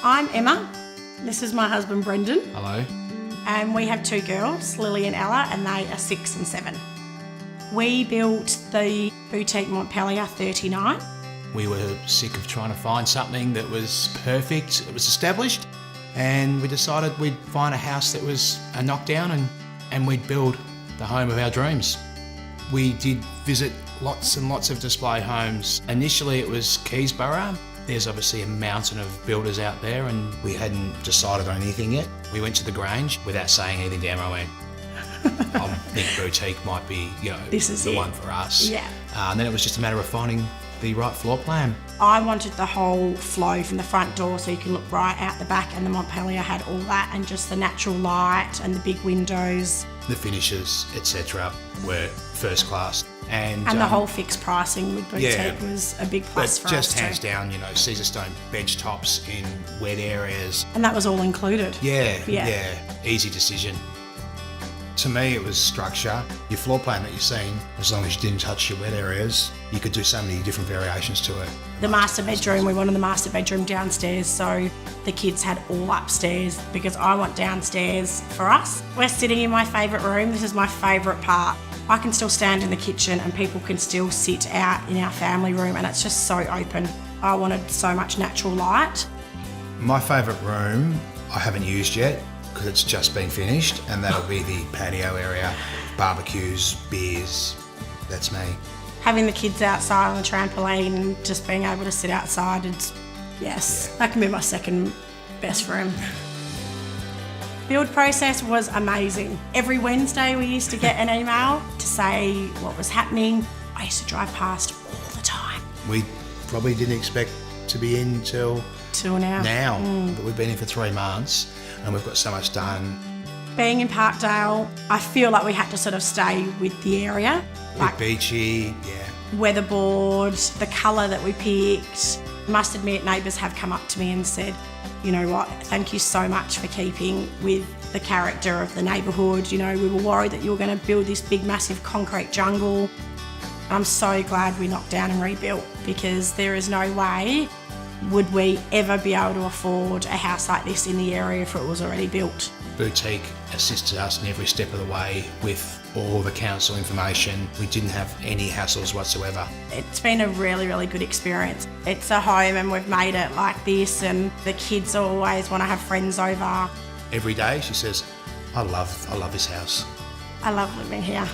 I'm Emma. This is my husband Brenden. Hello. And we have two girls, Lily and Ella, and they are 6 and 7. We built the boutique Montpellier 39. We were sick of trying to find something that was perfect, it was established, and we decided we'd find a house that was a knockdown and we'd build the home of our dreams. We did visit lots and lots of display homes. Initially it was Keysborough. There's obviously a mountain of builders out there and we hadn't decided on anything yet. We went to the Grange without saying anything to Emma. I went, I think boutique might be, this is the it. one for us. Yeah. And then it was just a matter of finding the right floor plan. I wanted the whole flow from the front door so you can look right out the back, and the Montpellier had all that, and just the natural light and the big windows. The finishes, etc., were first class. And the whole fixed pricing with boutique was a big plus for us just hands too. down, Caesar stone bench tops in wet areas. And that was all included. Yeah, easy decision. To me, it was structure. Your floor plan that you're seeing, as long as you didn't touch your wet areas, you could do so many different variations to it. The master bedroom, we wanted the master bedroom downstairs, so the kids had all upstairs because I want downstairs for us. We're sitting in my favourite room. This is my favourite part. I can still stand in the kitchen and people can still sit out in our family room, and it's just so open. I wanted so much natural light. My favourite room I haven't used yet because it's just been finished, and that'll be the patio area, barbecues, beers. That's me. Having the kids outside on the trampoline and just being able to sit outside, that can be my second best room. Build process was amazing. Every Wednesday we used to get an email to say what was happening. I used to drive past all the time. We probably didn't expect to be in till now. But we've been in for 3 months and we've got so much done. Being in Parkdale, I feel like we had to sort of stay with the area. Like beachy, yeah. Weatherboard, the colour that we picked. Must admit, neighbours have come up to me and said, you know what, thank you so much for keeping with the character of the neighbourhood. We were worried that you were going to build this big, massive concrete jungle. I'm so glad we knocked down and rebuilt, because there is no way would we ever be able to afford a house like this in the area if it was already built. Boutique assisted us in every step of the way with all the council information. We didn't have any hassles whatsoever. It's been a really, really good experience. It's a home and we've made it like this, and the kids always want to have friends over. Every day she says, I love this house. I love living here.